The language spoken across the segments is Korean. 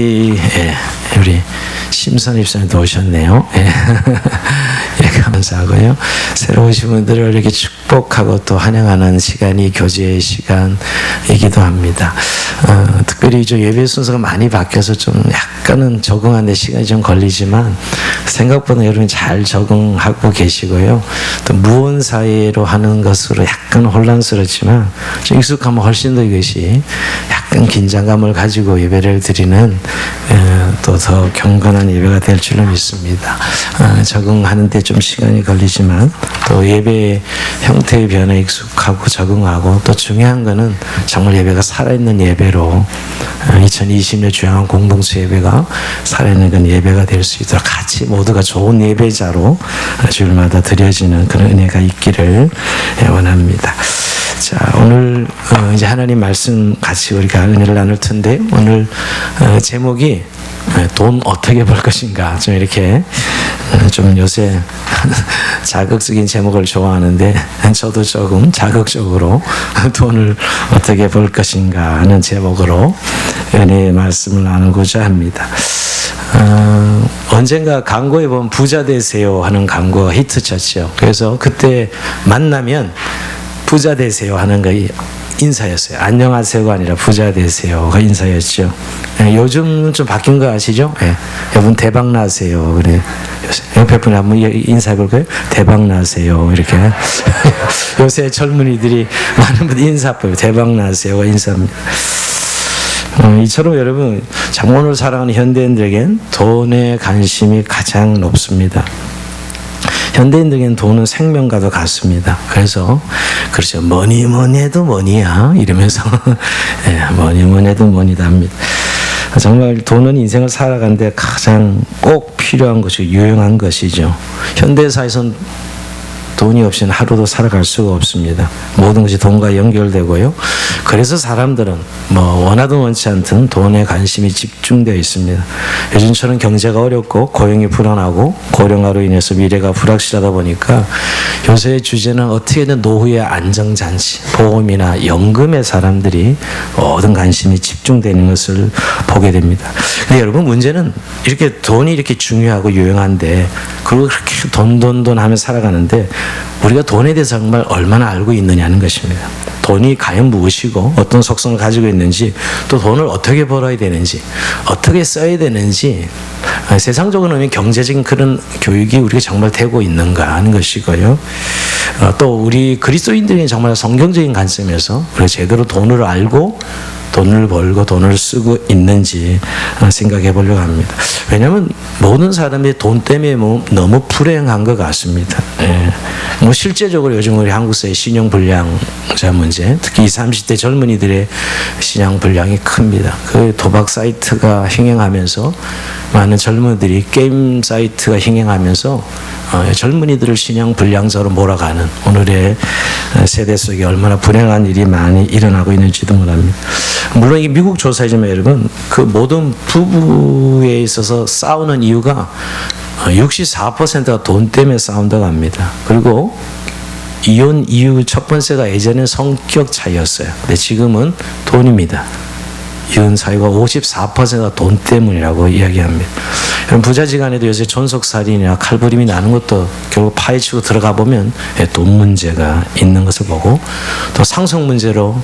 예, 우리 심선 입사님도 오셨네요. 예. 예, 감사하고요. 새로 오신 분들을 이렇게 축복하고 또 환영하는 시간이 교제의 시간이기도 합니다. 특별히 저 예배 순서가 많이 바뀌어서 좀 약간은 적응하는 데 시간이 좀 걸리지만 생각보다 여러분이 잘 적응하고 계시고요. 또 무언사이로 하는 것으로 약간 혼란스럽지만 좀 익숙하면 훨씬 더 이것이 약간 긴장감을 가지고 예배를 드리는 또 더 경건한 예배가 될 줄로 믿습니다. 적응하는 데 좀 시간이 걸리지만 또 예배의 형태의 변화에 익숙하고 적응하고 또 중요한 거는 정말 예배가 살아있는 예배로 2020년 주양한 공동체 예배가 살아있는 그런 예배가 될 수 있도록 같이 모두가 좋은 예배자로 주일마다 드려지는 그런 은혜가 있기를 원합니다. 자, 오늘 이제 하나님 말씀 같이 우리가 은혜를 나눌 텐데 오늘 제목이 돈 어떻게 벌 것인가. 좀 이렇게 좀 요새 자극적인 제목을 좋아하는데 저도 조금 자극적으로 돈을 어떻게 벌 것인가 하는 제목으로 은혜의 말씀을 나누고자 합니다. 언젠가 광고에 보면 부자 되세요 하는 광고가 히트쳤죠. 그래서 그때 만나면 부자 되세요 하는 거 인사였어요. 안녕하세요가 아니라 부자 되세요가 인사였죠. 요즘 좀 바뀐 거 아시죠? 네. 여러분 대박 나세요. 그래. 옆에 분이 한번 인사해 볼까요? 대박 나세요. 이렇게. 요새 젊은이들이 많은 분들이 인사해요. 대박 나세요가 인사합니다. 이처럼 여러분 장원을 사랑하는 현대인들에겐 돈에 관심이 가장 높습니다. 현대인들에게는 돈은 생명과도 같습니다. 그래서 그렇죠. 뭐니 해도 뭐니야 이러면서 뭐니 해도 뭐니다 합니다. 정말 돈은 인생을 살아가는데 가장 꼭 필요한 것이고 유용한 것이죠. 현대사에서는 돈이 없이는 하루도 살아갈 수가 없습니다. 모든 것이 돈과 연결되고요. 그래서 사람들은 뭐 원하든 원치 않든 돈에 관심이 집중되어 있습니다. 요즘처럼 경제가 어렵고 고용이 불안하고 고령화로 인해서 미래가 불확실하다 보니까 요새의 주제는 어떻게든 노후의 안정잔치, 보험이나 연금에 사람들이 모든 관심이 집중되는 것을 보게 됩니다. 근데 여러분 문제는 이렇게 돈이 이렇게 중요하고 유용한데 그리고 그렇게 돈 하며 살아가는데 우리가 돈에 대해서 정말 얼마나 알고 있느냐는 것입니다. 돈이 과연 무엇이고 어떤 속성을 가지고 있는지 또 돈을 어떻게 벌어야 되는지 어떻게 써야 되는지 세상적으로는 경제적인 그런 교육이 우리가 정말 되고 있는가 하는 것이고요. 또 우리 그리스도인들이 정말 성경적인 관점에서 우리가 제대로 돈을 알고 돈을 벌고 돈을 쓰고 있는지 생각해 보려고 합니다. 왜냐하면 모든 사람이 돈 때문에 너무 불행한 것 같습니다. 예. 뭐 실제적으로 요즘 우리 한국 사회 신용불량자 문제, 특히 20, 30대 젊은이들의 신용불량이 큽니다. 그 도박 사이트가 흥행하면서 많은 젊은이들이 게임 사이트가 흥행하면서 젊은이들을 신용불량자로 몰아가는 오늘의 세대 속에 얼마나 불행한 일이 많이 일어나고 있는지도 모릅니다. 물론 이게 미국 조사이지만 여러분 그 모든 부부에 있어서 싸우는 이유가 64%가 돈 때문에 싸운다고 합니다. 그리고 이혼 이유 첫 번째가 예전엔 성격 차이였어요. 근데 지금은 돈입니다. 이혼 사유가 54%가 돈 때문이라고 이야기합니다. 부자지간에도 요새 존속살인이나 칼부림이 나는 것도 결국 파헤치고 들어가 보면 돈 문제가 있는 것을 보고 또 상속 문제로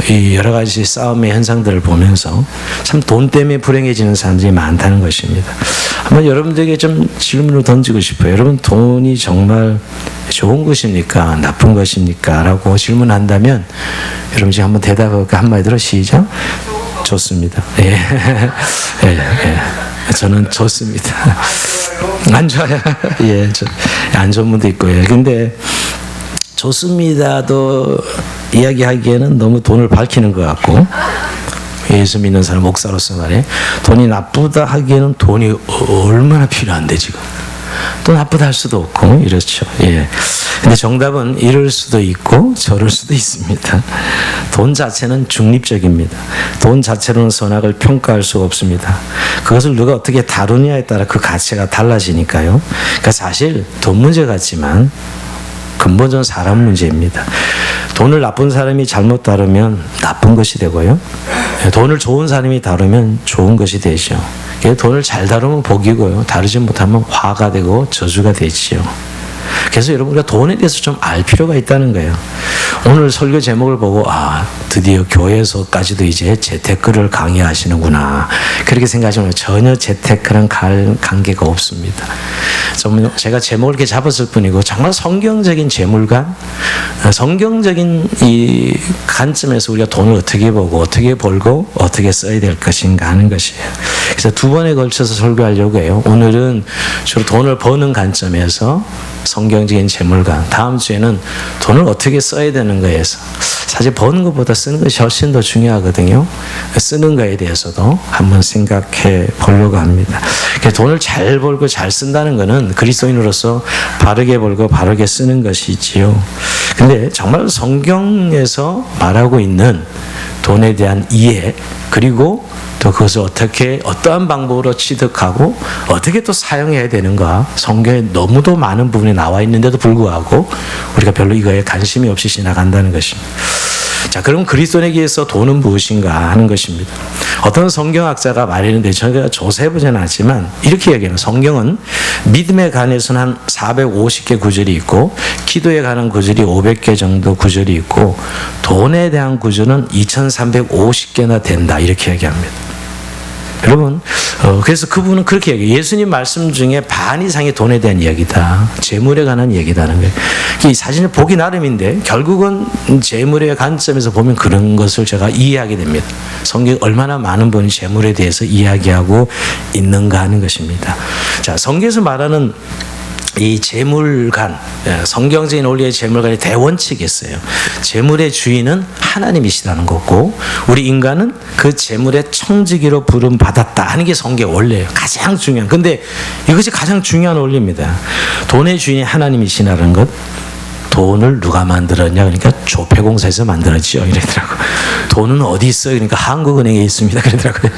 이 여러 가지 싸움의 현상들을 보면서 참 돈 때문에 불행해지는 사람들이 많다는 것입니다. 한번 여러분들에게 좀 질문을 던지고 싶어요. 여러분 돈이 정말 좋은 것입니까? 나쁜 것입니까? 라고 질문한다면 여러분 지금 한번 대답할까? 한마디로 시작. 좋습니다. 예. 예, 예. 저는 좋습니다. 안 좋아요. 예, 안 좋은 분도 있고요. 근데 좋습니다도 이야기하기에는 너무 돈을 밝히는 것 같고 예수 믿는 사람 목사로서 말해 돈이 나쁘다 하기에는 돈이 얼마나 필요한데 지금 또 나쁘다 할 수도 없고 이렇죠. 예. 근데 정답은 이럴 수도 있고 저럴 수도 있습니다. 돈 자체는 중립적입니다. 돈 자체로는 선악을 평가할 수가 없습니다. 그것을 누가 어떻게 다루냐에 따라 그 가치가 달라지니까요. 그러니까 사실 돈 문제 같지만 근본적인 사람 문제입니다. 돈을 나쁜 사람이 잘못 다루면 나쁜 것이 되고요. 돈을 좋은 사람이 다루면 좋은 것이 되죠. 돈을 잘 다루면 복이고요. 다루지 못하면 화가 되고 저주가 되지요. 그래서 여러분 우리가 돈에 대해서 좀 알 필요가 있다는 거예요. 오늘 설교 제목을 보고 드디어 교회에서까지도 이제 재테크를 강의하시는구나 그렇게 생각하시면 전혀 재테크랑 관계가 없습니다. 제가 제목을 이렇게 잡았을 뿐이고 정말 성경적인 재물관, 성경적인 이 관점에서 우리가 돈을 어떻게 보고 어떻게 벌고 어떻게 써야 될 것인가 하는 것이에요. 그래서 두 번에 걸쳐서 설교하려고 해요. 오늘은 주로 돈을 버는 관점에서 성경적인 재물관, 다음 주에는 돈을 어떻게 써야 되는 거에서 사실 버는 것보다 쓰는 것이 훨씬 더 중요하거든요. 쓰는 거에 대해서도 한번 생각해 보려고 합니다. 돈을 잘 벌고 잘 쓴다는 것은 그리스도인으로서 바르게 벌고 바르게 쓰는 것이지요. 근데 정말 성경에서 말하고 있는 돈에 대한 이해, 그리고 또 그것을 어떻게 어떠한 방법으로 취득하고 어떻게 또 사용해야 되는가, 성경에 너무도 많은 부분이 나와 있는데도 불구하고 우리가 별로 이거에 관심이 없이 지나간다는 것입니다. 자, 그럼 그리스도인에게서 돈은 무엇인가 하는 것입니다. 어떤 성경학자가 말했는데 저희가 조사해보지는 않지만 이렇게 얘기해요. 성경은 믿음에 관해서는 한 450개 구절이 있고 기도에 관한 구절이 500개 정도 구절이 있고 돈에 대한 구절은 2350개나 된다 이렇게 얘기합니다. 여러분, 그래서 그분은 그렇게 얘기해요. 예수님 말씀 중에 반 이상이 돈에 대한 이야기다. 재물에 관한 얘기다는 거예요. 이 사진을 보기 나름인데 결국은 재물의 관점에서 보면 그런 것을 제가 이해하게 됩니다. 성경에 얼마나 많은 분이 재물에 대해서 이야기하고 있는가 하는 것입니다. 자, 성경에서 말하는 이 재물관, 성경적인 원리의 재물관의 대원칙이 있어요. 재물의 주인은 하나님이시라는 거고 우리 인간은 그 재물의 청지기로 부름받았다 하는 게 성경의 원리예요. 가장 중요한. 근데 이것이 가장 중요한 원리입니다. 돈의 주인이 하나님이시라는 것. 돈을 누가 만들었냐? 그러니까 조폐공사에서 만들었죠. 이러더라고. 돈은 어디 있어요? 그러니까 한국은행에 있습니다. 그러더라고요.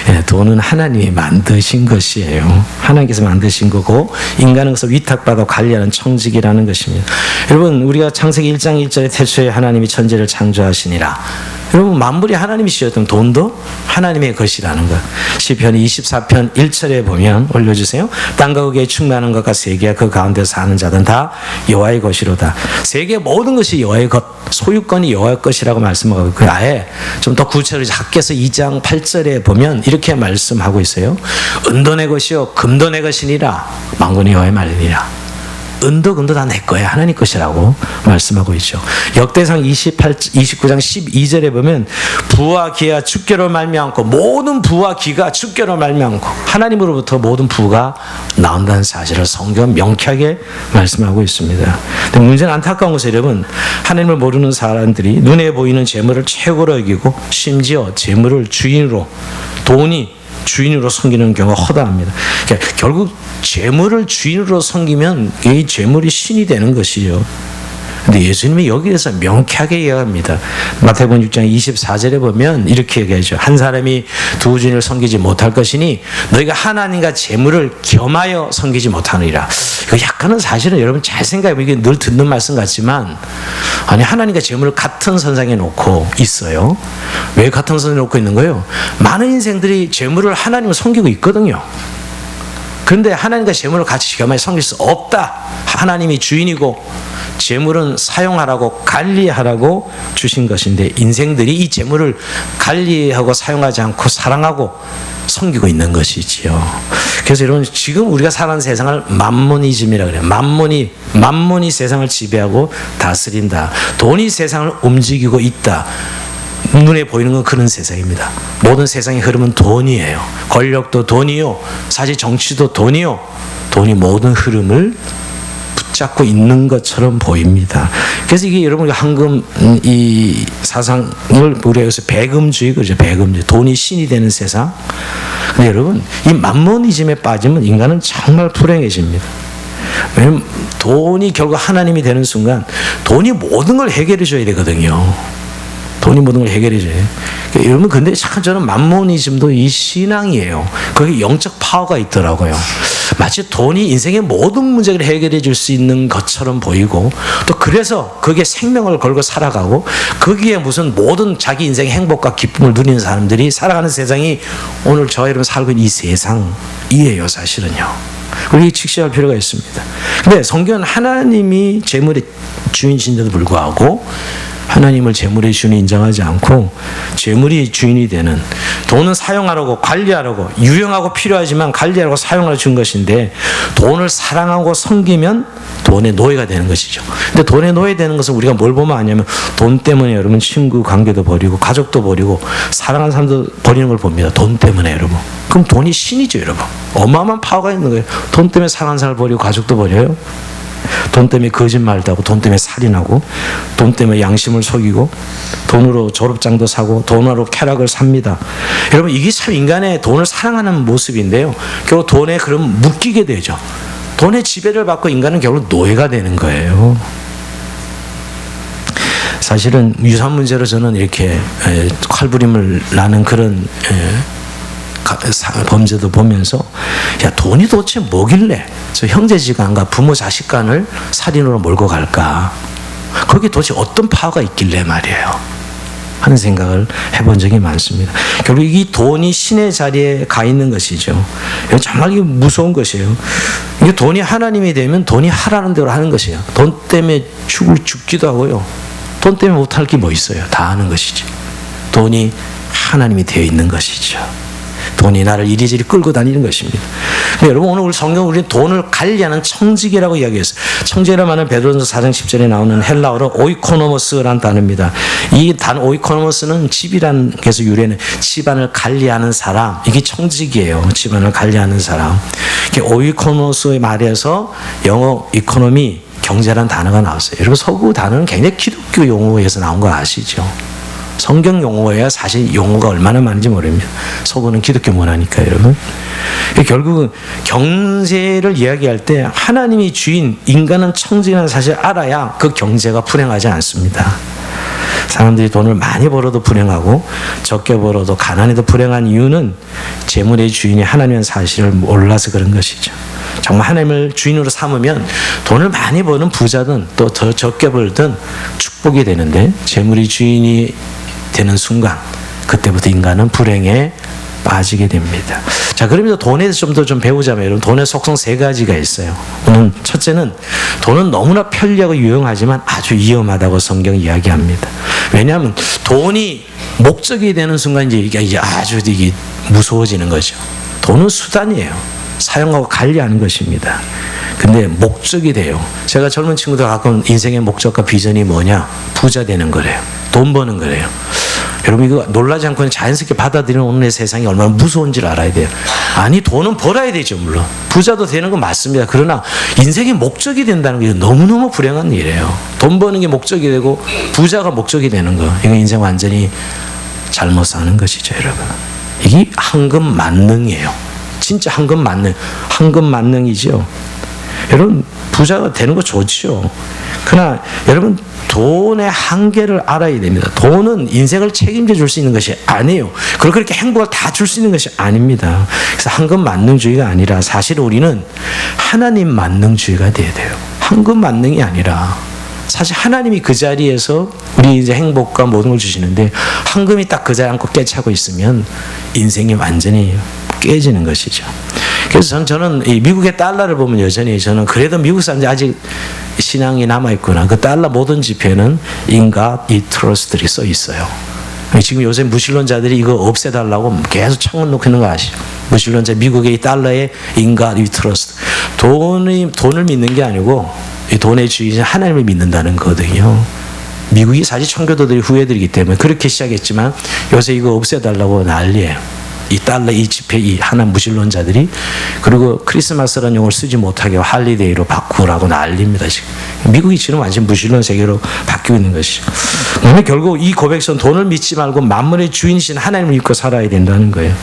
예, 돈은 하나님이 만드신 것이에요. 하나님께서 만드신 거고 인간은 그래서 위탁받아 관리하는 청직이라는 것입니다. 여러분, 우리가 창세기 1장 1절에 태초에 하나님이 천지를 창조하시니라. 여러분, 만물이 하나님이시였던 돈도 하나님의 것이라는 것. 시편 24편 1절에 보면 올려주세요. 땅과 거기에 충만한 것과 세계와 그 가운데 사는 자들은 다 여호와의 것이로다. 세계 모든 것이 여호와의 것, 소유권이 여호와의 것이라고 말씀하고 그 아예 좀 더 구체적으로 학개서 2장 8절에 보면 이렇게 말씀하고 있어요. 은도 내 것이요 금도 내 것이니라. 만군의 여호와의 말이니라. 은도 금도 다 내 거야. 하나님 것이라고 말씀하고 있죠. 역대상 29장 12절에 보면 부와 기가 주께로 말미암고 모든 부와 기가 주께로 말미암고 하나님으로부터 모든 부가 나온다는 사실을 성경은 명쾌하게 말씀하고 있습니다. 근데 문제는 안타까운 것은 여러분, 하나님을 모르는 사람들이 눈에 보이는 재물을 최고로 여기고 심지어 재물을 주인으로, 돈이 주인으로 섬기는 경우가 허다합니다. 그러니까 결국 재물을 주인으로 섬기면 이 재물이 신이 되는 것이죠. 근데 예수님이 여기에서 명쾌하게 이야기합니다. 마태복음 6장 24절에 보면 이렇게 얘기하죠. 한 사람이 두 주인을 섬기지 못할 것이니 너희가 하나님과 재물을 겸하여 섬기지 못하느니라. 이거 약간은 사실은 여러분 잘 생각해보면 이게 늘 듣는 말씀 같지만 아니, 하나님과 재물을 같은 선상에 놓고 있어요. 왜 같은 선상에 놓고 있는 거예요? 많은 인생들이 재물을 하나님을 섬기고 있거든요. 그런데 하나님과 재물을 같이 겸하여 섬길 수 없다. 하나님이 주인이고 재물은 사용하라고 관리하라고 주신 것인데 인생들이 이 재물을 관리하고 사용하지 않고 사랑하고 섬기고 있는 것이지요. 그래서 여러분, 지금 우리가 사는 세상을 맘모니즘이라 그래요. 만몬이 세상을 지배하고 다스린다. 돈이 세상을 움직이고 있다. 눈에 보이는 건 그런 세상입니다. 모든 세상의 흐름은 돈이에요. 권력도 돈이요, 사실 정치도 돈이요. 돈이 모든 흐름을 붙잡고 있는 것처럼 보입니다. 그래서 이게 여러분 황금 이 사상을 우리가 여기서 배금주의 그러죠. 배금주의. 돈이 신이 되는 세상. 근데 여러분, 이 만모니즘에 빠지면 인간은 정말 불행해집니다. 왜냐면 돈이 결국 하나님이 되는 순간 돈이 모든 걸 해결해 줘야 되거든요. 돈이 모든 걸 해결해줘요. 그러니까 여러분, 근데 참 저는 만모니즘도 이 신앙이에요. 거기 영적 파워가 있더라고요. 마치 돈이 인생의 모든 문제를 해결해 줄 수 있는 것처럼 보이고, 또 그래서 거기에 생명을 걸고 살아가고, 거기에 무슨 모든 자기 인생의 행복과 기쁨을 누리는 사람들이 살아가는 세상이 오늘 저와 여러분 살고 있는 이 세상이에요, 사실은요. 우리 직시할 필요가 있습니다. 근데 성경은 하나님이 재물의 주인이신데도 불구하고 하나님을 재물의 주인이 인정하지 않고 재물이 주인이 되는, 돈은 사용하려고 관리하려고 유용하고 필요하지만 관리하려고 사용하려 준 것인데, 돈을 사랑하고 섬기면 돈의 노예가 되는 것이죠. 근데 돈의 노예 되는 것은 우리가 뭘 보면 아냐면, 돈 때문에 여러분 친구 관계도 버리고 가족도 버리고 사랑하는 사람도 버리는 걸 봅니다. 돈 때문에 여러분. 그럼 돈이 신이죠, 여러분. 어마어마한 파워가 있는 거예요. 돈 때문에 사랑하는 사람을 버리고 가족도 버려요. 돈 때문에 거짓말도 하고, 돈 때문에 살인하고, 돈 때문에 양심을 속이고, 돈으로 졸업장도 사고, 돈으로 쾌락을 삽니다. 여러분, 이게 참 인간의 돈을 사랑하는 모습인데요, 결국 돈에 그럼 묶이게 되죠. 돈의 지배를 받고 인간은 결국 노예가 되는 거예요. 사실은 유산 문제로 저는 이렇게 칼부림을 나는 그런 범죄도 보면서, 야, 돈이 도대체 뭐길래 저 형제지간과 부모 자식간을 살인으로 몰고 갈까? 거기 도대체 어떤 파워가 있길래 말이에요 하는 생각을 해본 적이 많습니다. 결국 이 돈이 신의 자리에 가 있는 것이죠. 정말 이게 무서운 것이에요. 이게 돈이 하나님이 되면 돈이 하라는 대로 하는 것이에요. 돈 때문에 죽기도 하고요. 돈 때문에 못할 게 뭐 있어요. 다 하는 것이지. 돈이 하나님이 되어 있는 것이죠. 돈이 나를 이리저리 끌고 다니는 것입니다. 여러분, 오늘 우리 성경 우리는 돈을 관리하는 청지기라고 이야기했어요. 청지기라는 말은 베드로전서 4장 10절에 나오는 헬라어로 오이코노모스라는 단어입니다. 이 단어 오이코노모스는 집이라는 게서 유래는 집안을 관리하는 사람, 이게 청지기예요. 집안을 관리하는 사람. 오이코노모스의 말에서 영어 이코노미, 경제라는 단어가 나왔어요. 여러분, 서구 단어는 굉장히 기독교 용어에서 나온 거 아시죠? 성경 용어야 사실 용어가 얼마나 많은지 모릅니다. 서구는 기독교 문화니까 여러분. 결국은 경제를 이야기할 때 하나님이 주인, 인간은 청지기라는 사실을 알아야 그 경제가 불행하지 않습니다. 사람들이 돈을 많이 벌어도 불행하고 적게 벌어도 가난해도 불행한 이유는 재물의 주인이 하나님의 사실을 몰라서 그런 것이죠. 정말 하나님을 주인으로 삼으면 돈을 많이 버는 부자든 또 더 적게 벌든 축복이 되는데, 재물이 주인이 되는 순간 그때부터 인간은 불행에 빠지게 됩니다. 자, 그러면서 돈에 대해서 좀 더 배우자면, 여러분, 돈의 속성 세 가지가 있어요. 첫째는 돈은 너무나 편리하고 유용하지만 아주 위험하다고 성경이 이야기합니다. 왜냐하면 돈이 목적이 되는 순간 이제 아주 이게 무서워지는 거죠. 돈은 수단이에요. 사용하고 관리하는 것입니다. 근데 목적이 돼요. 제가 젊은 친구들 가끔 인생의 목적과 비전이 뭐냐? 부자 되는 거래요. 돈 버는 거래요. 여러분, 이거 놀라지 않고 자연스럽게 받아들이는 오늘의 세상이 얼마나 무서운지를 알아야 돼요. 아니, 돈은 벌어야 되죠, 물론. 부자도 되는 건 맞습니다. 그러나 인생의 목적이 된다는 게 너무너무 불행한 일이에요. 돈 버는 게 목적이 되고 부자가 목적이 되는 거, 이거 인생 완전히 잘못 사는 것이죠, 여러분. 이게 황금 만능이에요. 진짜 황금 만능이죠. 여러분, 부자가 되는 거 좋죠. 그러나 여러분, 돈의 한계를 알아야 됩니다. 돈은 인생을 책임져 줄 수 있는 것이 아니에요. 그리고 그렇게 행복을 다 줄 수 있는 것이 아닙니다. 그래서 황금 만능주의가 아니라 사실 우리는 하나님 만능주의가 돼야 돼요. 황금 만능이 아니라 사실 하나님이 그 자리에서 우리 이제 행복과 모든 걸 주시는데, 황금이 딱 그 자리에 앉고 깨차고 있으면 인생이 완전히 깨지는 것이죠. 그래서 저는 이 미국의 달러를 보면 여전히 저는 그래도 미국 사람들이 아직 신앙이 남아있구나. 그 달러 모든 지폐는 In God We Trust들이 써 있어요. 지금 요새 무신론자들이 이거 없애달라고 계속 창문 놓고 있는 거 아시죠? 무신론자, 미국의 이 달러에 In God We Trust. 돈을 믿는 게 아니고 이 돈의 주인이신 하나님을 믿는다는 거거든요. 미국이 사실 청교도들이 후예들이기 때문에 그렇게 시작했지만 요새 이거 없애달라고 난리예요. 이 달러, 이 지폐, 이 하나 무신론자들이. 그리고 크리스마스라는 용어를 쓰지 못하게 할리데이로 바꾸라고 난립니다, 지금. 미국이 지금 완전 무신론 세계로 바뀌고 있는 것이죠. 그런데 결국 이 고백선, 돈을 믿지 말고 만물의 주인이신 하나님을 믿고 살아야 된다는 거예요.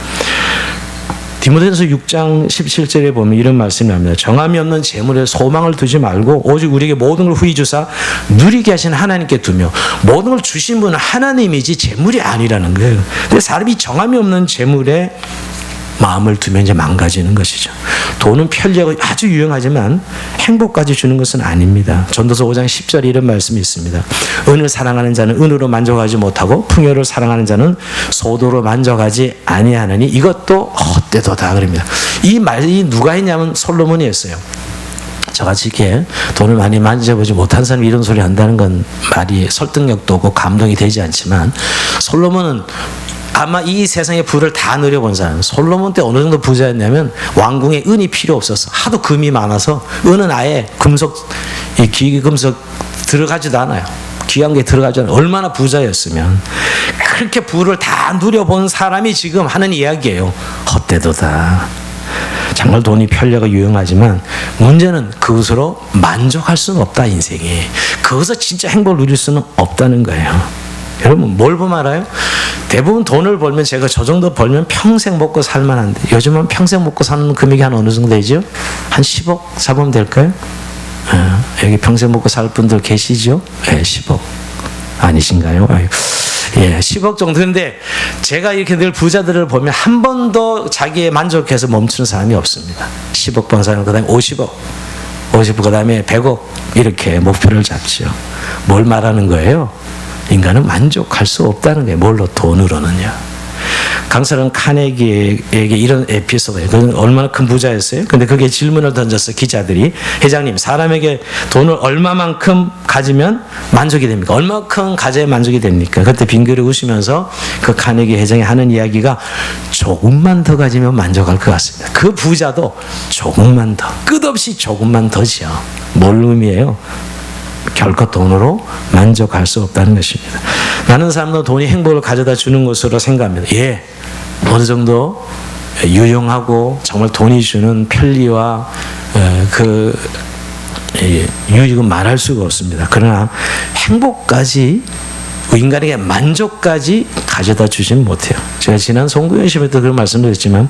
디모데전서 6장 17절에 보면 이런 말씀이 나옵니다. 정함이 없는 재물에 소망을 두지 말고 오직 우리에게 모든 걸 후히 주사 누리게 하신 하나님께 두며, 모든 걸 주신 분은 하나님이지 재물이 아니라는 거예요. 근데 사람이 정함이 없는 재물에 마음을 두면 이제 망가지는 것이죠. 돈은 편리하고 아주 유용하지만 행복까지 주는 것은 아닙니다. 전도서 5장 10절에 이런 말씀이 있습니다. 은을 사랑하는 자는 은으로 만족하지 못하고 풍요를 사랑하는 자는 소도로 만족하지 아니하느니 이것도 헛되도다 그럽니다. 이 말이 누가 했냐면 솔로몬이 했어요. 저같이 이렇게 돈을 많이 만져보지 못한 사람이 이런 소리 한다는 건 말이 설득력도 없고 감동이 되지 않지만, 솔로몬은 아마 이 세상의 부를 다 누려본 사람, 솔로몬 때 어느 정도 부자였냐면 왕궁에 은이 필요 없었어. 하도 금이 많아서 은은 아예 금속, 이 귀금속 들어가지도 않아요. 귀한 게 들어가지 않아요. 얼마나 부자였으면. 그렇게 부를 다 누려본 사람이 지금 하는 이야기예요. 헛되도다. 정말 돈이 편리하고 유용하지만 문제는 그것으로 만족할 수는 없다, 인생이. 그것을 진짜 행복을 누릴 수는 없다는 거예요. 여러분 뭘 보면 알아요? 대부분 돈을 벌면, 제가 저 정도 벌면 평생 먹고 살만한데, 요즘은 평생 먹고 사는 금액이 한 어느 정도 되죠? 한 10억 잡으면 될까요? 여기 평생 먹고 살 분들 계시죠? 네, 10억 아니신가요? 예, 10억 정도인데, 제가 이렇게 늘 부자들을 보면 한 번도 자기에 만족해서 멈추는 사람이 없습니다. 10억 번 사람, 그 다음에 50억, 그 다음에 100억 이렇게 목표를 잡죠. 뭘 말하는 거예요? 인간은 만족할 수 없다는 거예요. 뭘로? 돈으로는요. 강사는 카네기에게 이런 에피소드예요. 그는 얼마나 큰 부자였어요. 근데 그게 질문을 던졌어, 기자들이. 회장님, 사람에게 돈을 얼마만큼 가지면 만족이 됩니까? 얼마만큼 가져야 만족이 됩니까? 그때 빙그레 웃으면서 그 카네기 회장이 하는 이야기가, 조금만 더 가지면 만족할 것 같습니다. 그 부자도 조금만 더, 끝없이 조금만 더지요. 뭘 의미해요? 결코 돈으로 만족할 수 없다는 것입니다. 많은 사람들은 돈이 행복을 가져다 주는 것으로 생각합니다. 예, 어느 정도 유용하고 정말 돈이 주는 편리와 그 유익은 말할 수가 없습니다. 그러나 행복까지, 인간에게 만족까지 가져다 주지는 못해요. 제가 지난 송구연심에 도 그런 말씀드렸지만,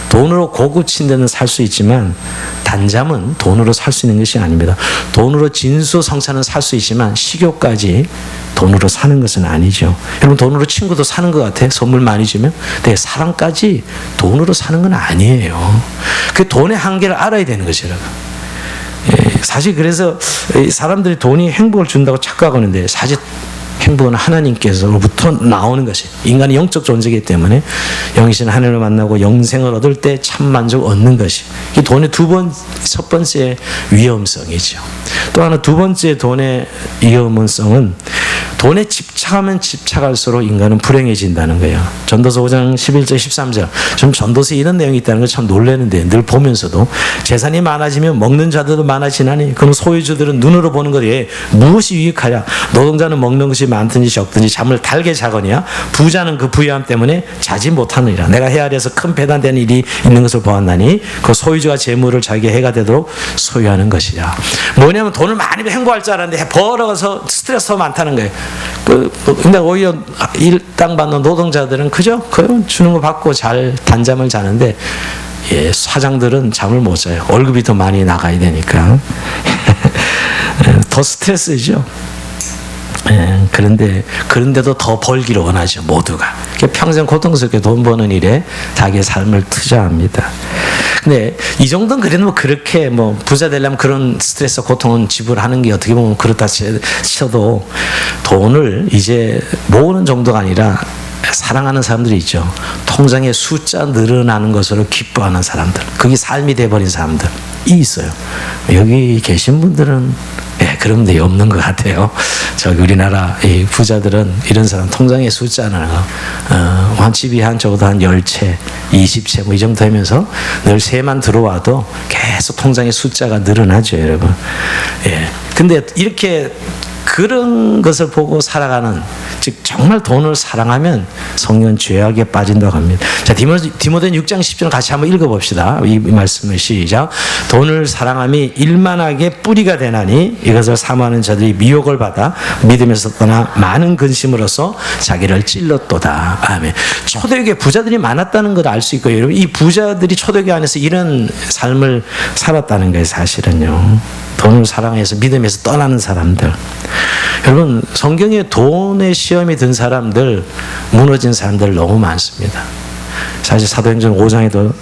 돈으로 고급진 데는 살 수 있지만 단잠은 돈으로 살 수 있는 것이 아닙니다. 돈으로 진수성찬은 살 수 있지만 식욕까지 돈으로 사는 것은 아니죠. 여러분, 돈으로 친구도 사는 것 같아요. 선물 많이 주면. 근데 사랑까지 돈으로 사는 건 아니에요. 그 돈의 한계를 알아야 되는 것이죠, 여러분. 사실 그래서 사람들이 돈이 행복을 준다고 착각하는데, 사실 행복은 하나님께서로부터 나오는 것이, 인간이 영적 존재이기 때문에 영이신 하나님을 만나고 영생을 얻을 때 참 만족을 얻는 것이, 이 돈의 첫 번째 위험성이죠. 또 하나, 두 번째 돈의 위험성은, 돈에 집착하면 집착할수록 인간은 불행해진다는 거예요. 전도서 5장 11절 13절. 좀 전도서에 이런 내용이 있다는 걸 참 놀라는데, 늘 보면서도 재산이 많아지면 먹는 자들도 많아지나니 그럼 소유주들은 눈으로 보는 것에 무엇이 유익하냐? 노동자는 먹는 것이 많든지 적든지 잠을 달게 자거니와 부자는 그 부유함 때문에 자지 못하느니라. 내가 헤아려서 큰 배단되는 일이 있는 것을 보았나니 그 소유주가 재물을 자기의 해가 되도록 소유하는 것이라. 뭐냐면 돈을 많이 행복할 줄 알았는데 벌어서 스트레스가 많다는 거예요. 근데 오히려 일당 받는 노동자들은 그저 주는 거 받고 잘 단잠을 자는데, 예, 사장들은 잠을 못 자요. 월급이 더 많이 나가야 되니까. 더 스트레스죠. 예, 그런데도 더 벌기를 원하죠, 모두가. 평생 고통스럽게 돈 버는 일에 자기의 삶을 투자합니다. 근데 이 정도는 그래도 뭐 그렇게 뭐 부자 되려면 그런 스트레스, 고통은 지불하는 게 어떻게 보면 그렇다 쳐도, 돈을 이제 모으는 정도가 아니라 사랑하는 사람들이 있죠. 통장의 숫자 늘어나는 것으로 기뻐하는 사람들, 그게 삶이 돼버린 사람들이 있어요. 여기 계신 분들은 그런 데 없는 것 같아요. 저기 우리나라 이 부자들은 이런 사람 통장의 숫자는 한 집이 한 적어도 한 10채, 20채 뭐 이 정도 되면서 늘 세만 들어와도 계속 통장의 숫자가 늘어나죠, 여러분. 예. 근데 이렇게 그런 것을 보고 살아가는, 즉 정말 돈을 사랑하면 성령은 죄악에 빠진다고 합니다. 자, 디모데전 6장 10절 같이 한번 읽어봅시다. 이 말씀을 시작. 돈을 사랑함이 일만하게 뿌리가 되나니 이것을 사모하는 자들이 미혹을 받아 믿음에서 떠나 많은 근심으로써 자기를 찔렀도다. 아멘. 초대교회 부자들이 많았다는 걸 알 수 있고요. 여러분, 이 부자들이 초대교회 안에서 이런 삶을 살았다는 거예요. 사실은요. 돈을 사랑해서 믿음에서 떠나는 사람들. 여러분, 성경에 돈의 시험이 든 사람들, 무너진 사람들 너무 많습니다. 사실 사도행전 5장에도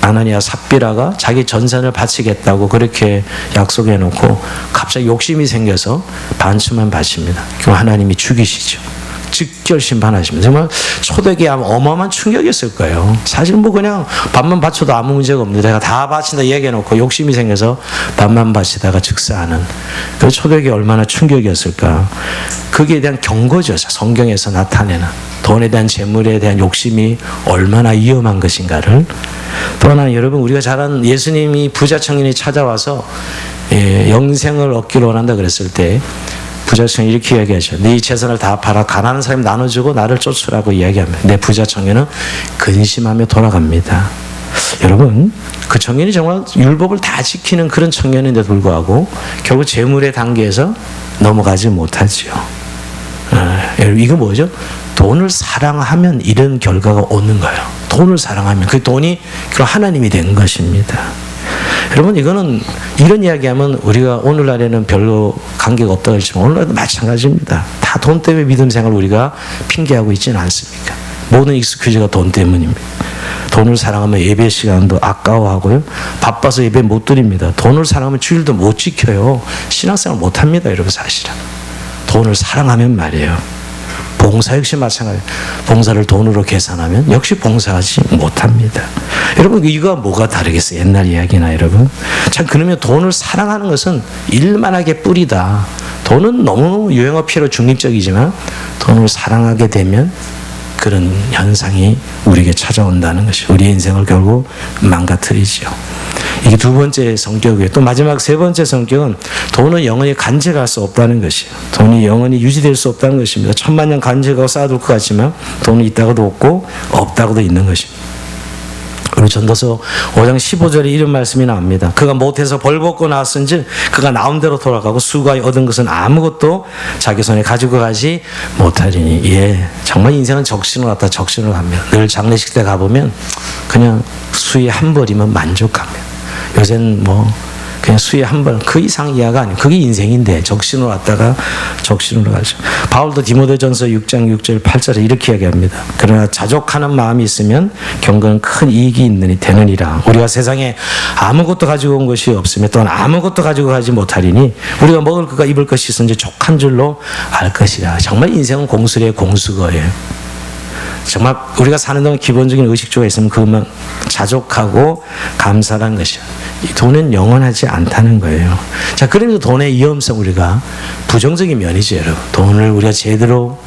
아나니아 삽비라가 자기 전산을 바치겠다고 그렇게 약속해 놓고 갑자기 욕심이 생겨서 반쯤만 바칩니다. 그럼 하나님이 죽이시죠. 직결 심판하십니다. 정말 초대교회 어마어마한 충격이었을 거예요. 사실 뭐 그냥 반만 바쳐도 아무 문제가 없는데 내가 다 바친다 얘기해 놓고 욕심이 생겨서 반만 바치다가 즉사하는 그 초대교회 얼마나 충격이었을까. 거기에 대한 경고죠. 성경에서 나타내는 돈에 대한 재물에 대한 욕심이 얼마나 위험한 것인가를. 또 하나, 여러분, 우리가 잘 아는 예수님이 부자 청년이 찾아와서 영생을 얻기로 원한다 그랬을 때 부자 청년이 이렇게 이야기하죠. 네 재산을 다 팔아 가난한 사람이 나눠주고 나를 쫓으라고 이야기하면 내 부자 청년은 근심하며 돌아갑니다. 여러분, 그 청년이 정말 율법을 다 지키는 그런 청년인데도 불구하고 결국 재물의 단계에서 넘어가지 못하죠. 여러분, 이거 뭐죠? 돈을 사랑하면 이런 결과가 오는 거예요. 돈을 사랑하면 그 돈이 하나님이 된 것입니다. 여러분, 이거는 이런 이야기하면 우리가 오늘날에는 별로 관계가 없다고 했지만 오늘날도 마찬가지입니다. 다 돈 때문에 믿음 생활을 우리가 핑계하고 있지는 않습니까? 모든 익스큐즈가 돈 때문입니다. 돈을 사랑하면 예배 시간도 아까워하고요. 바빠서 예배 못 드립니다. 돈을 사랑하면 주일도 못 지켜요. 신앙생활 못 합니다. 여러분, 사실은. 돈을 사랑하면 말이에요. 봉사 역시 마찬가지예요. 봉사를 돈으로 계산하면 역시 봉사하지 못합니다. 여러분, 이거와 뭐가 다르겠어요? 옛날 이야기나 여러분. 참, 그러면 돈을 사랑하는 것은 일만하게 뿌리다. 돈은 너무 유행어피로 중립적이지만 돈을 사랑하게 되면 그런 현상이 우리에게 찾아온다는 것이 우리의 인생을 결국 망가뜨리죠. 이게 두 번째 성격이에요. 또 마지막 세 번째 성격은 돈은 영원히 간직할 수 없다는 것이에요. 돈이 영원히 유지될 수 없다는 것입니다. 천만년 간직하고 쌓아둘 것 같지만 돈은 있다고도 없고 없다고도 있는 것입니다. 우리 전도서 5장 15절에 이런 말씀이 나옵니다. 그가 못해서 벌벗고 나왔은즉 그가 나온 대로 돌아가고 수고하여 얻은 것은 아무것도 자기 손에 가지고 가지 못하리니. 예, 정말 인생은 적신으로 왔다 적신으로 갑니다. 늘 장례식 때 가보면 그냥 수에 한 벌이면 만족합니다. 요새는 뭐 그냥 수에 한 벌, 그 이상 이하가 아니에요. 그게 인생인데 적신으로 왔다가 적신으로 가죠. 바울도 디모데전서 6장 6절 8절에 이렇게 이야기합니다. 그러나 자족하는 마음이 있으면 경건은 큰 이익이 있느니 되느니라. 우리가 세상에 아무것도 가지고 온 것이 없으며 또한 아무것도 가지고 가지 못하리니 우리가 먹을 것과 입을 것이 있은지 족한 줄로 알 것이라. 정말 인생은 공수래 공수거예요. 정말 우리가 사는 동안 기본적인 의식주가 있으면 그것만 자족하고 감사라는 것이야. 이 돈은 영원하지 않다는 거예요. 자, 그러면서 돈의 위험성, 우리가 부정적인 면이죠, 여러분. 돈을 우리가 제대로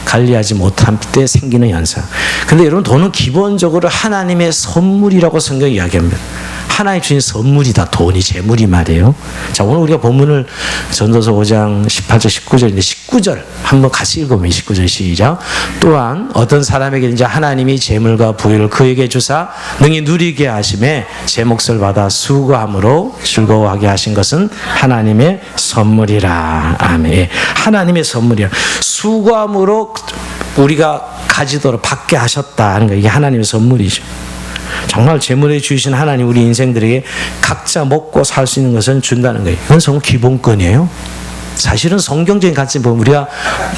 관리하지 못할 때 생기는 현상. 근데 여러분, 돈은 기본적으로 하나님의 선물이라고 성경이 이야기합니다. 하나님 주신 선물이다. 돈이 재물이 말이에요. 자, 오늘 우리가 본문을 전도서 5장 18절 19절인데 19절 한번 같이 읽어보면 19절 시작. 또한 어떤 사람에게 이제 하나님이 재물과 부유를 그에게 주사 능히 누리게 하심에 제 몫을 받아 수고함으로 즐거워하게 하신 것은 하나님의 선물이라. 아멘. 하나님의 선물이라. 수고함으로 우리가 가지도록 받게 하셨다는 거, 이게 하나님의 선물이죠. 정말 재물에 주신 하나님 우리 인생들에게 각자 먹고 살 수 있는 것은 준다는 거예요. 이건 정말 기본권이에요. 사실은 성경적인 관점 보면 우리가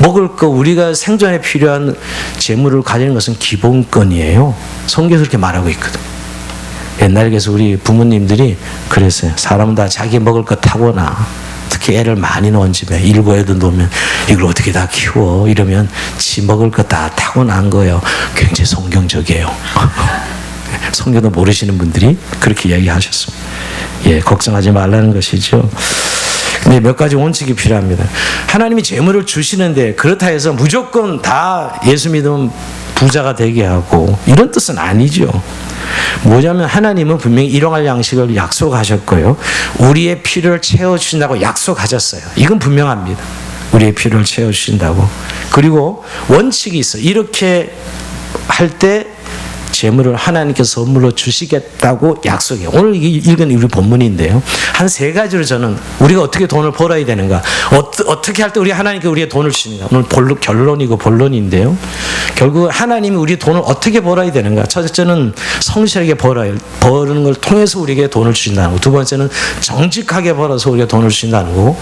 먹을 거, 우리가 생존에 필요한 재물을 가지는 것은 기본권이에요. 성경에서 그렇게 말하고 있거든. 옛날에 그래서 우리 부모님들이 그랬어요. 사람은 다 자기 먹을 거 타고나. 특히 애를 많이 놓은 집에 7애도 놓으면 이걸 어떻게 다 키워 이러면 지 먹을 거 다 타고난 거예요. 굉장히 성경적이에요. 성경도 모르시는 분들이 그렇게 이야기하셨습니다. 예, 걱정하지 말라는 것이죠. 근데 몇 가지 원칙이 필요합니다. 하나님이 재물을 주시는데 그렇다 해서 무조건 다 예수 믿으면 부자가 되게 하고 이런 뜻은 아니죠. 뭐냐면 하나님은 분명히 일용할 양식을 약속하셨고요. 우리의 필요를 채워주신다고 약속하셨어요. 이건 분명합니다. 우리의 필요를 채워주신다고. 그리고 원칙이 있어요. 이렇게 할 때 재물을 하나님께서 선물로 주시겠다고 약속해요. 오늘 읽은 우리 본문인데요. 한 세 가지로 저는 우리가 어떻게 돈을 벌어야 되는가, 어떻게 할 때 우리 하나님께 우리의 돈을 주시는가. 오늘 결론이고 본론인데요. 결국 하나님이 우리 돈을 어떻게 벌어야 되는가. 첫째는 성실하게 버는 걸 통해서 우리에게 돈을 주신다는 거고, 두 번째는 정직하게 벌어서 우리에게 돈을 주신다는 거고,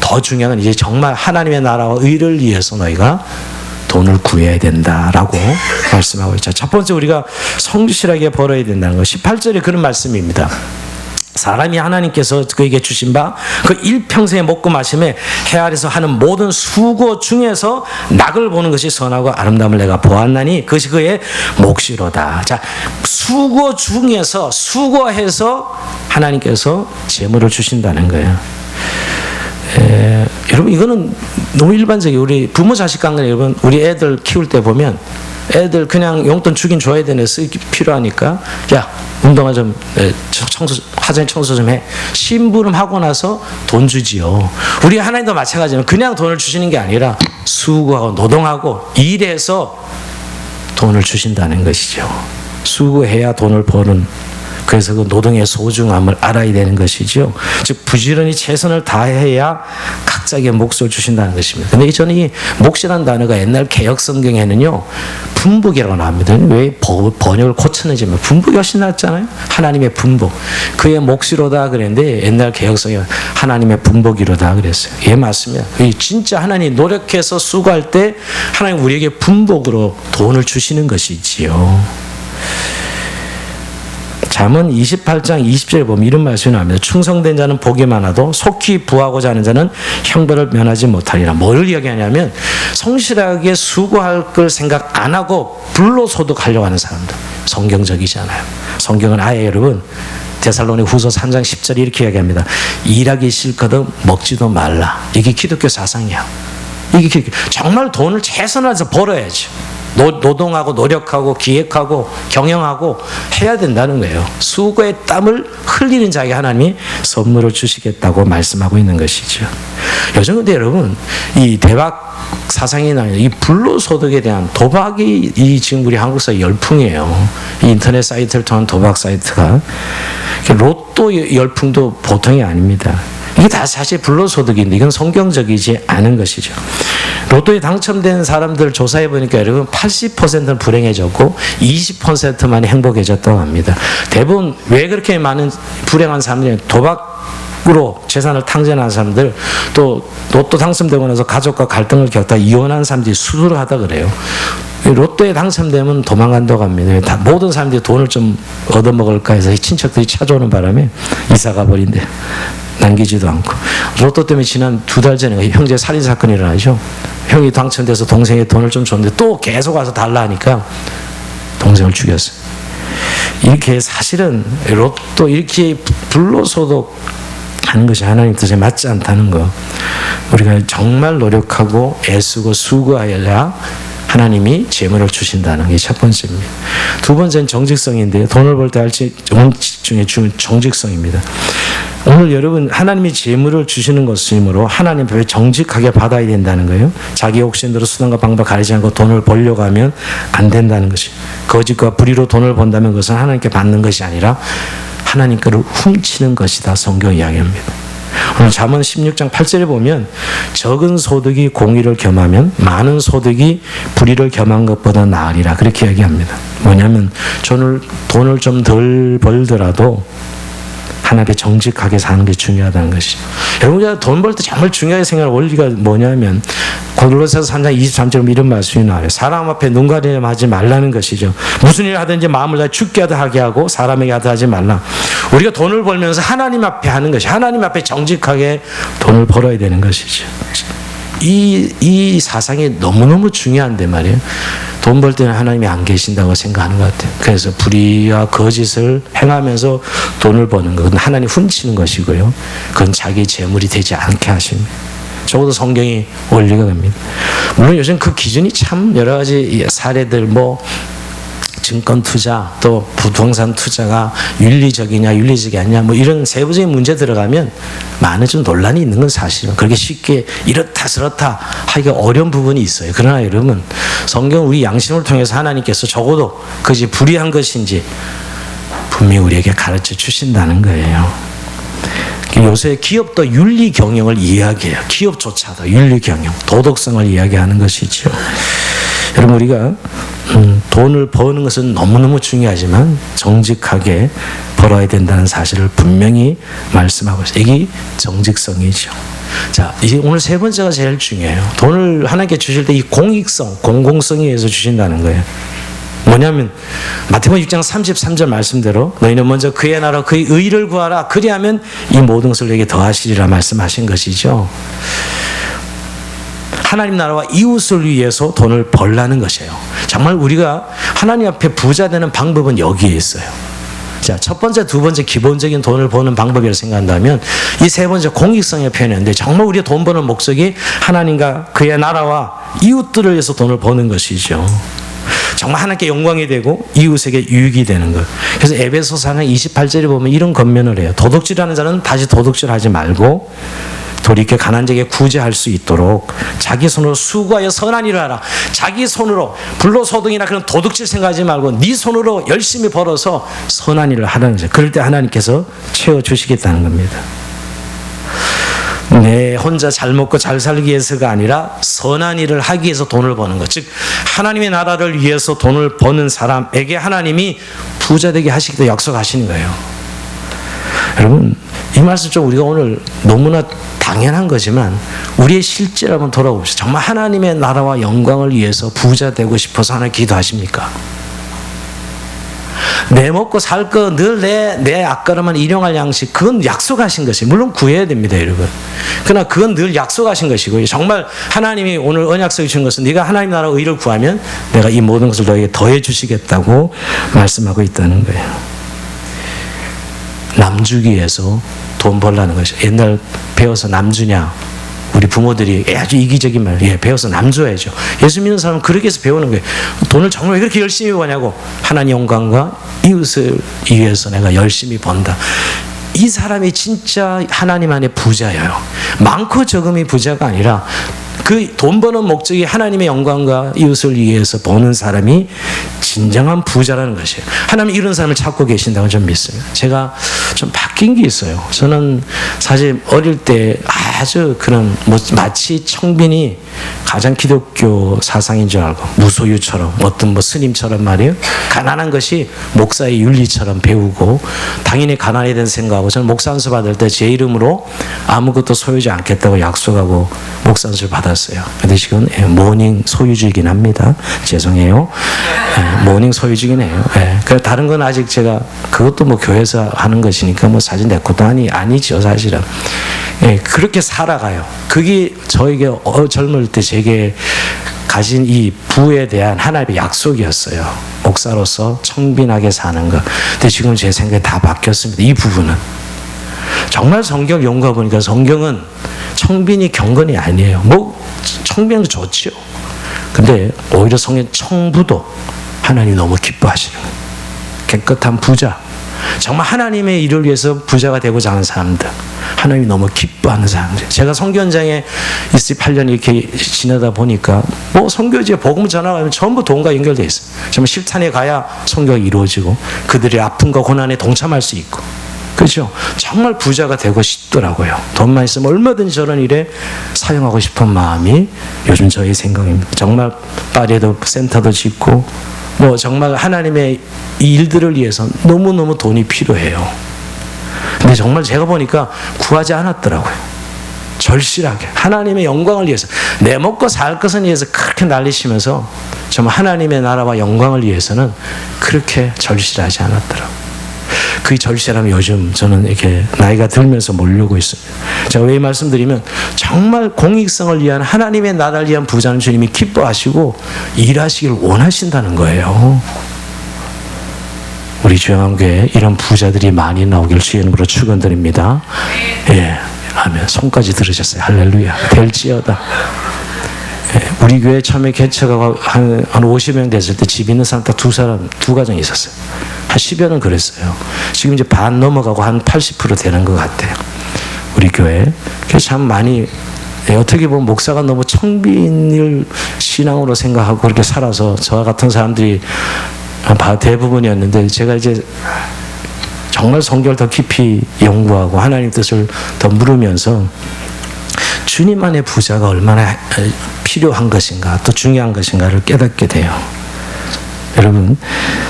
더 중요한 건 이제 정말 하나님의 나라와 의를 위해서 너희가 돈을 구해야 된다라고 말씀하고 있죠. 첫 번째 우리가 성실하게 벌어야 된다는 것. 18절에 그런 말씀입니다. 사람이 하나님께서 그에게 주신 바 그 일평생에 먹고 마심에 해 아래서 하는 모든 수고 중에서 낙을 보는 것이 선하고 아름다움을 내가 보았나니 그것이 그의 몫이로다. 자, 수고 중에서 수고해서 하나님께서 재물을 주신다는 거예요. 여러분 이거는 너무 일반적이에요. 우리 부모 자식 관계, 여러분 우리 애들 키울 때 보면 애들 그냥 용돈 주긴 줘야 되네, 쓰기 필요하니까. 야, 운동화 좀 화장실 청소 좀 해. 심부름 하고 나서 돈 주지요. 우리 하나님도 마찬가지예요. 그냥 돈을 주시는 게 아니라 수고하고 노동하고 일해서 돈을 주신다는 것이죠. 수고해야 돈을 버는, 그래서 그 노동의 소중함을 알아야 되는 것이죠. 즉 부지런히 최선을 다해야 각자에게 몫을 주신다는 것입니다. 근데 저는 이 몫이라는 단어가 옛날 개역 성경에는요 분복이라고 나옵니다. 왜 번역을 고쳤는지 분복이 훨씬 낫잖아요. 하나님의 분복, 그의 몫이로다 그랬는데 옛날 개역 성경 하나님의 분복이로다 그랬어요. 예, 맞습니다. 진짜 하나님 노력해서 수고할 때 하나님 우리에게 분복으로 돈을 주시는 것이지요. 잠언 28장 20절에 보면 이런 말씀이 나옵니다. 충성된 자는 복이 많아도 속히 부하고자 하는 자는 형벌을 면하지 못하리라. 뭘 이야기하냐면 성실하게 수고할 걸 생각 안 하고 불로소득하려고 하는 사람들, 성경적이잖아요. 성경은 아예 여러분 데살로니가후서 3장 10절에 이렇게 이야기합니다. 일하기 싫거든 먹지도 말라. 이게 기독교 사상이야. 이게 정말 돈을 최선을 다해서 벌어야지. 노동하고 노력하고 기획하고 경영하고 해야 된다는 거예요. 수고의 땀을 흘리는 자에게 하나님이 선물을 주시겠다고 말씀하고 있는 것이죠. 요즘 근데 여러분 이 대박 사상이 나요. 이 불로소득에 대한 도박이 지금 우리 한국 사회 열풍이에요. 이 인터넷 사이트를 통한 도박 사이트가, 로또 열풍도 보통이 아닙니다. 이게 다 사실 불로소득인데 이건 성경적이지 않은 것이죠. 로또에 당첨된 사람들 조사해 보니까 여러분 80%는 불행해졌고 20%만이 행복해졌다고 합니다. 대부분 왜 그렇게 많은 불행한 사람들이 도박으로 재산을 탕진한 사람들, 또 로또 당첨되고 나서 가족과 갈등을 겪다 이혼한 사람들이 수두룩하다 그래요. 로또에 당첨되면 도망간다고 합니다. 모든 사람들이 돈을 좀 얻어먹을까 해서 친척들이 찾아오는 바람에 이사가 버린대. 남기지도 않고. 로또 때문에 지난 2달 전에 형제 살인 사건이 일어나죠. 형이 당첨돼서 동생의 돈을 좀 줬는데 또 계속 와서 달라 하니까 동생을 죽였어요. 이렇게 사실은 로또 이렇게 불로소득 하는 것이 하나님 뜻에 맞지 않다는 거. 우리가 정말 노력하고 애쓰고 수고하여야 하나님이 재물을 주신다는 게 첫 번째입니다. 두 번째는 정직성인데요. 돈을 벌 때 할지 원칙 중에 정직성입니다. 오늘 여러분 하나님이 재물을 주시는 것이므로 하나님 앞에 정직하게 받아야 된다는 거예요. 자기 욕심대로 수단과 방법 가리지 않고 돈을 벌려고 하면 안 된다는 것이. 거짓과 불의로 돈을 번다면 그것은 하나님께 받는 것이 아니라 하나님 거를 훔치는 것이다. 성경 이야기합니다. 오늘 잠언 16장 8절에 보면 적은 소득이 공의를 겸하면 많은 소득이 불의를 겸한 것보다 나으리라. 그렇게 이야기합니다. 뭐냐면 돈을 좀 덜 벌더라도 하나님께 정직하게 사는 게 중요하다는 것이죠. 여러분, 우리가 돈 벌 때 정말 중요하게 생각할 원리가 뭐냐면 고린도전서 3장 23절에 이런 말씀이 나와요. 사람 앞에 눈 가리려 하지 말라는 것이죠. 무슨 일을 하든지 마음을 다해 주께 하게 하고 사람에게 하지 말라. 우리가 돈을 벌면서 하나님 앞에 하는 것이, 하나님 앞에 정직하게 돈을 벌어야 되는 것이죠. 이 사상이 너무너무 중요한데 말이에요. 돈 벌 때는 하나님이 안 계신다고 생각하는 것 같아요. 그래서 불의와 거짓을 행하면서 돈을 버는 것은 하나님 훔치는 것이고요. 그건 자기 재물이 되지 않게 하십니다. 적어도 성경이 원리가 됩니다. 물론 요즘 그 기준이 참 여러 가지 사례들 증권 투자 또 부동산 투자가 윤리적이냐 윤리적이 아니냐 뭐 이런 세부적인 문제 들어가면 많은 좀 논란이 있는 건 사실이에요. 그렇게 쉽게 이렇다 저렇다 하기가 어려운 부분이 있어요. 그러나 여러분 성경 우리 양심을 통해서 하나님께서 적어도 그것이 불의한 것인지 분명히 우리에게 가르쳐 주신다는 거예요. 요새 기업도 윤리 경영을 이야기해요. 기업조차도 윤리 경영, 도덕성을 이야기하는 것이죠. 여러분 우리가 돈을 버는 것은 너무너무 중요하지만 정직하게 벌어야 된다는 사실을 분명히 말씀하고 있어요. 이게 정직성이죠. 자, 이제 오늘 세 번째가 제일 중요해요. 돈을 하나님께 주실 때 이 공익성, 공공성에 의해서 주신다는 거예요. 뭐냐면 마태복음 6장 33절 말씀대로 너희는 먼저 그의 나라 그의 의를 구하라 그리하면 이 모든 것을 너에게 더하시리라 말씀하신 것이죠. 하나님 나라와 이웃을 위해서 돈을 벌라는 것이에요. 정말 우리가 하나님 앞에 부자 되는 방법은 여기에 있어요. 자, 첫 번째, 두 번째 기본적인 돈을 버는 방법이라고 생각한다면 이 세 번째 공익성의 표현인데 정말 우리가 돈 버는 목적이 하나님과 그의 나라와 이웃들을 위해서 돈을 버는 것이죠. 정말 하나님께 영광이 되고 이웃에게 유익이 되는 것. 그래서 에베소서 28절에 보면 이런 권면을 해요. 도둑질하는 자는 다시 도둑질하지 말고 돌이켜 가난한 자에게 구제할 수 있도록 자기 손으로 수고하여 선한 일을 하라. 자기 손으로 불로소득이나 그런 도둑질 생각하지 말고 네 손으로 열심히 벌어서 선한 일을 하라는 거죠. 그럴 때 하나님께서 채워주시겠다는 겁니다. 내 혼자 잘 먹고 잘 살기 위해서가 아니라 선한 일을 하기 위해서 돈을 버는 것. 즉 하나님의 나라를 위해서 돈을 버는 사람에게 하나님이 부자 되게 하시기도 약속하시는 거예요. 여러분 이 말씀 좀 우리가 오늘 너무나 당연한 거지만 우리의 실제를 한번 돌아봅시다. 정말 하나님의 나라와 영광을 위해서 부자 되고 싶어서 하나님 기도하십니까? 내 먹고 살 거 늘 내 앞가름한 일용할 양식 그건 약속하신 것이 물론 구해야 됩니다 여러분. 그러나 그건 늘 약속하신 것이고 정말 하나님이 오늘 언약서에 주신 것은 네가 하나님 나라 의를 구하면 내가 이 모든 것을 너에게 더해 주시겠다고 말씀하고 있다는 거예요. 남주기 위해서 돈 벌라는 것이죠. 옛날 배워서 남주냐 우리 부모들이 아주 이기적인 말, 배워서 남줘야죠. 예수 믿는 사람은 그렇게 해서 배우는 거예요. 돈을 정말 왜 그렇게 열심히 버냐고. 하나님 영광과 이웃을 위해서 내가 열심히 번다. 이 사람이 진짜 하나님 안에 부자예요. 많고 적음이 부자가 아니라 그 돈 버는 목적이 하나님의 영광과 이웃을 위해서 버는 사람이 진정한 부자라는 것이에요. 하나님 이런 사람을 찾고 계신다고 좀 믿습니다. 제가 좀 바뀐 게 있어요. 저는 사실 어릴 때 아주 그런 마치 청빈이 가장 기독교 사상인 줄 알고 무소유처럼 어떤 스님처럼 말이에요. 가난한 것이 목사의 윤리처럼 배우고 당연히 가난에 대한 생각하고 저는 목사 안수 받을 때 제 이름으로 아무것도 소유하지 않겠다고 약속하고 목사 안수를 받았어요. 근데 지금 모닝 소유주이긴 합니다. 죄송해요. 모닝 소유주긴 해요. 그래서 다른 건 아직 제가 그것도 뭐 교회에서 하는 것이니까 뭐 사실 내 것도 아니죠 사실은. 그렇게 살아가요. 그게 저에게 젊을 때 제게 가진 이 부에 대한 하나님의 약속이었어요. 목사로서 청빈하게 사는 것. 근데 지금 제 생각이 다 바뀌었습니다. 이 부분은 정말 성경 연구해 보니까 성경은 청빈이 경건이 아니에요. 뭐 청빈도 좋죠. 근데 오히려 성경 청부도 하나님 너무 기뻐하시는 거예요. 깨끗한 부자, 정말 하나님의 일을 위해서 부자가 되고자 하는 사람들, 하나님이 너무 기뻐하는 사람들. 제가 선교현장에 8년 이렇게 지내다 보니까 뭐 선교지에 복음 전하면 전부 돈과 연결되어 있어요. 정말 실탄에 가야 선교가 이루어지고 그들의 아픔과 고난에 동참할 수 있고, 그렇죠? 정말 부자가 되고 싶더라고요. 돈만 있으면 얼마든지 저런 일에 사용하고 싶은 마음이 요즘 저의 생각입니다. 정말 파리에도 센터도 짓고 뭐 정말 하나님의 이 일들을 위해서 너무너무 돈이 필요해요. 근데 정말 제가 보니까 구하지 않았더라고요. 절실하게 하나님의 영광을 위해서, 내 먹고 살 것을 위해서 그렇게 날리시면서 정말 하나님의 나라와 영광을 위해서는 그렇게 절실하지 않았더라고요. 그 절실함이 요즘 저는 이렇게 나이가 들면서 몰려오고 있습니다. 제가 왜 말씀드리면 정말 공익성을 위한, 하나님의 나라를 위한 부자는 주님이 기뻐하시고 일하시길 원하신다는 거예요. 우리 주영한교회에 이런 부자들이 많이 나오길 주의 이름으로 축원드립니다. 예, 아멘. 손까지 들으셨어요. 할렐루야. 될지어다. 우리 교회 처음에 개척하고 한 50명 됐을 때 집 있는 사람 딱 두 가정이 있었어요. 한 10여 년 그랬어요. 지금 이제 반 넘어가고 한 80% 되는 것 같아요. 우리 교회. 그래서 참 많이, 어떻게 보면 목사가 너무 청빈일 신앙으로 생각하고 그렇게 살아서 저와 같은 사람들이 대부분이었는데, 제가 이제 정말 성경을 더 깊이 연구하고 하나님 뜻을 더 물으면서 주님 안의 부자가 얼마나 필요한 것인가, 또 중요한 것인가를 깨닫게 돼요. 여러분,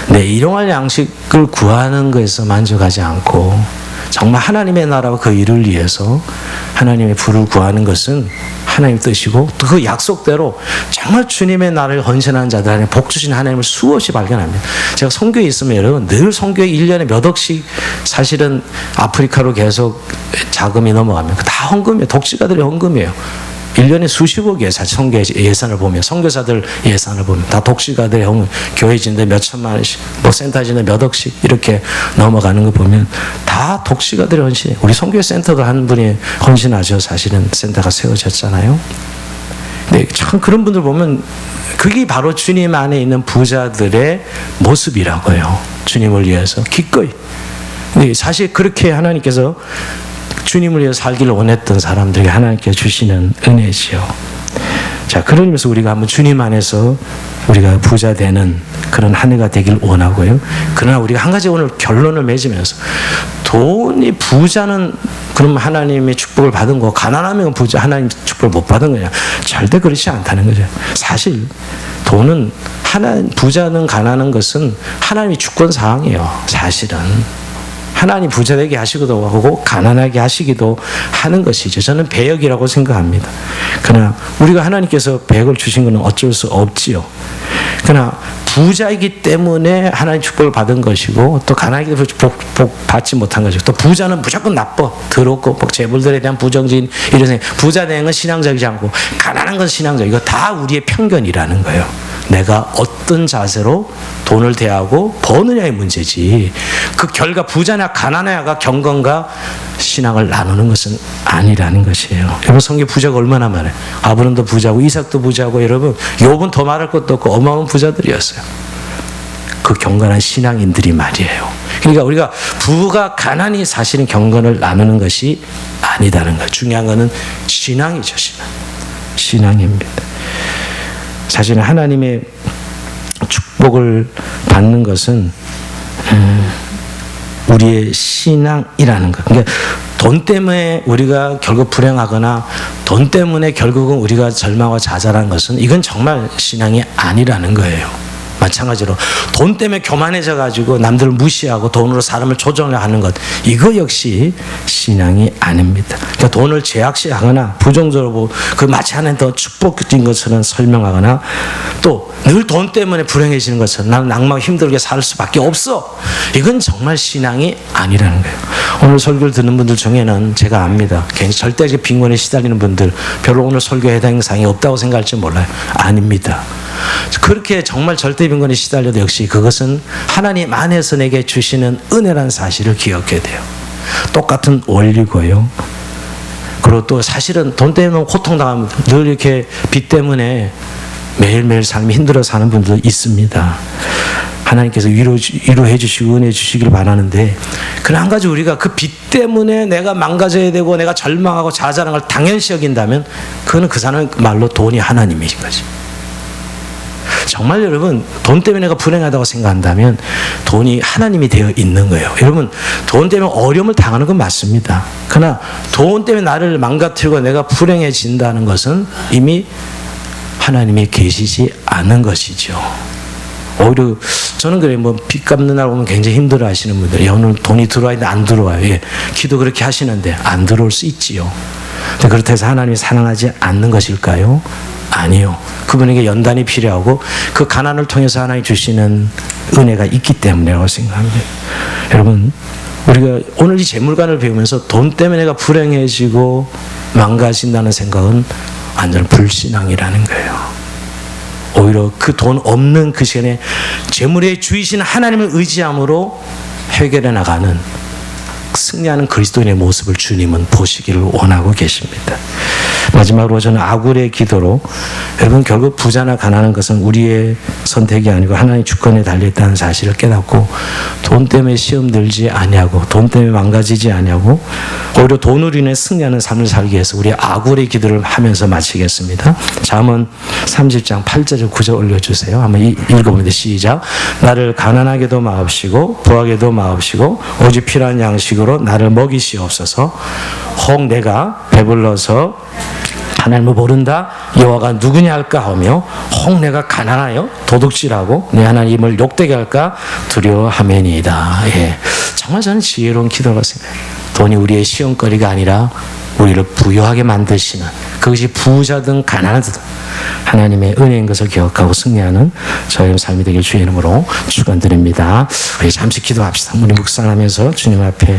내 일용할 양식을 구하는 것에서 만족하지 않고 정말 하나님의 나라와 그 일을 위해서 하나님의 부를 구하는 것은 하나님 뜻이고, 또 그 약속대로 정말 주님의 나라를 헌신하는 자들 안에 복 주신 하나님을 수없이 발견합니다. 제가 선교에 있으면 여러분, 늘 선교에 1년에 몇 억씩 사실은 아프리카로 계속 자금이 넘어가면 다 헌금이에요. 독지가들의 헌금이에요. 1년에 수십억이에요. 사실 선교 예산을 보면, 선교사들 예산을 보면 다 독지가들의 헌금, 교회 짓는데 몇 천만 원씩, 뭐 센터 짓는데 몇 억씩 이렇게 넘어가는 거 보면 다 독지가들의 헌신이에요. 우리 선교 센터도 한 분이 헌신하죠. 사실은 센터가 세워졌잖아요. 네, 참 그런 분들 보면 그게 바로 주님 안에 있는 부자들의 모습이라고요. 주님을 위해서 기꺼이. 네, 사실 그렇게 하나님께서 주님을 위해 살기를 원했던 사람들에게 하나님께 주시는 은혜지요. 자, 그런 의미에서 우리가 한번 주님 안에서 우리가 부자 되는 그런 한 해가 되길 원하고요. 그러나 우리가 한 가지 오늘 결론을 맺으면서, 돈이 부자는 그럼 하나님의 축복을 받은 거, 가난하면 부자 하나님 축복을 못 받은 거냐? 절대 그렇지 않다는 거죠. 사실 돈은 부자는 가난한 것은 하나님의 주권 사항이에요. 사실은 하나님 부자 되게 하시기도 하고 가난하게 하시기도 하는 것이죠. 저는 배역이라고 생각합니다. 그러나 우리가 하나님께서 배역을 주신 것은 어쩔 수 없지요. 그러나 부자이기 때문에 하나님 축복을 받은 것이고, 또 가난하기 때문에 복 받지 못한 것이고, 또 부자는 무조건 나빠, 더럽고 재물들에 대한 부정적인 이런 생각, 부자 되는 건 신앙적이지 않고 가난한 건 신앙적, 이거 다 우리의 편견이라는 거예요. 내가 어떤 자세로 돈을 대하고 버느냐의 문제지, 그 결과 부자냐 가난하냐가 경건과 신앙을 나누는 것은 아니라는 것이에요. 여러분, 성경 부자가 얼마나 많아요. 아브람도 부자고 이삭도 부자고, 여러분 욥은 더 말할 것도 없고 어마어마한 부자들이었어요. 그 경건한 신앙인들이 말이에요. 그러니까 우리가 부가 가난이 사실은 경건을 나누는 것이 아니다는 거예요. 중요한 것은 신앙이죠. 신앙입니다. 사실은 하나님의 축복을 받는 것은 우리의 신앙이라는 것. 그러니까 돈 때문에 우리가 결국 불행하거나 돈 때문에 결국은 우리가 절망하고 좌절한 것은, 이건 정말 신앙이 아니라는 거예요. 마찬가지로 돈 때문에 교만해져 가지고 남들을 무시하고 돈으로 사람을 조종하는 것, 이거 역시 신앙이 아닙니다. 그러니까 돈을 제약시하거나 부정적으로 그 마치 하나님 더 축복인 것처럼 설명하거나, 또 늘 돈 때문에 불행해지는 것처럼 나는 낭망 힘들게 살 수밖에 없어, 이건 정말 신앙이 아니라는 거예요. 오늘 설교를 듣는 분들 중에는 제가 압니다. 절대 빈곤에 시달리는 분들 별로 오늘 설교에 해당 사항이 없다고 생각할지 몰라요. 아닙니다. 그렇게 정말 절대 빈곤에 시달려도 역시 그것은 하나님 안에서 내게 주시는 은혜라는 사실을 기억해야 돼요. 똑같은 원리고요. 그리고 또 사실은 돈 때문에 고통당하면 늘 이렇게 빚 때문에 매일매일 삶이 힘들어 사는 분들도 있습니다. 하나님께서 위로해 주시고 은혜 주시기를 바라는데, 그러나 한 가지, 우리가 그 빚 때문에 내가 망가져야 되고 내가 절망하고 좌절한 걸 당연시 여긴다면, 그거는 그 사람의 말로 돈이 하나님이신 거지. 정말 여러분, 돈 때문에 내가 불행하다고 생각한다면 돈이 하나님이 되어 있는 거예요. 여러분, 돈 때문에 어려움을 당하는 건 맞습니다. 그러나 돈 때문에 나를 망가뜨리고 내가 불행해진다는 것은 이미 하나님이 계시지 않은 것이죠. 오히려 저는 그래요. 빚 갚는 날 보면 굉장히 힘들어 하시는 분들, 오늘 돈이 들어와야 되는데 안 들어와요. 예, 기도 그렇게 하시는데 안 들어올 수 있지요. 근데 그렇다고 해서 하나님이 사랑하지 않는 것일까요? 아니요. 그분에게 연단이 필요하고 그 가난을 통해서 하나님 주시는 은혜가 있기 때문이라고 생각합니다. 여러분, 우리가 오늘 이 재물관을 배우면서 돈 때문에 내가 불행해지고 망가진다는 생각은 완전 불신앙이라는 거예요. 오히려 그 돈 없는 그 시간에 재물의 주이신 하나님을 의지함으로 해결해 나가는 승리하는 그리스도인의 모습을 주님은 보시기를 원하고 계십니다. 마지막으로 저는 아굴의 기도로, 여러분 결국 부자나 가난한 것은 우리의 선택이 아니고 하나님의 주권에 달려있다는 사실을 깨닫고 돈 때문에 시험 들지 아니하고 돈 때문에 망가지지 아니하고 오히려 돈으로 인해 승리하는 삶을 살기 위해서 우리 아굴의 기도를 하면서 마치겠습니다. 잠언 30장 8절 9절 올려주세요. 한번 읽어봅니다. 시작. 나를 가난하게도 마옵시고 부하게도 마옵시고 오직 필요한 양식으로 나를 먹이시옵소서. 혹 내가 배불러서 하나님을 모른다 여호와가 누구냐 할까 하며 혹 내가 가난하여 도둑질하고 내 하나님을 욕되게 할까 두려워하매니이다. 예. 정말 저는 지혜로운 기도가 생각해요. 돈이 우리의 시험거리가 아니라 우리를 부유하게 만드시는, 그것이 부자든 가난하든 하나님의 은혜인 것을 기억하고 승리하는 저의 삶이 되길 주의 이름으로 축원드립니다. 우리 잠시 기도합시다. 우리 묵상하면서 주님 앞에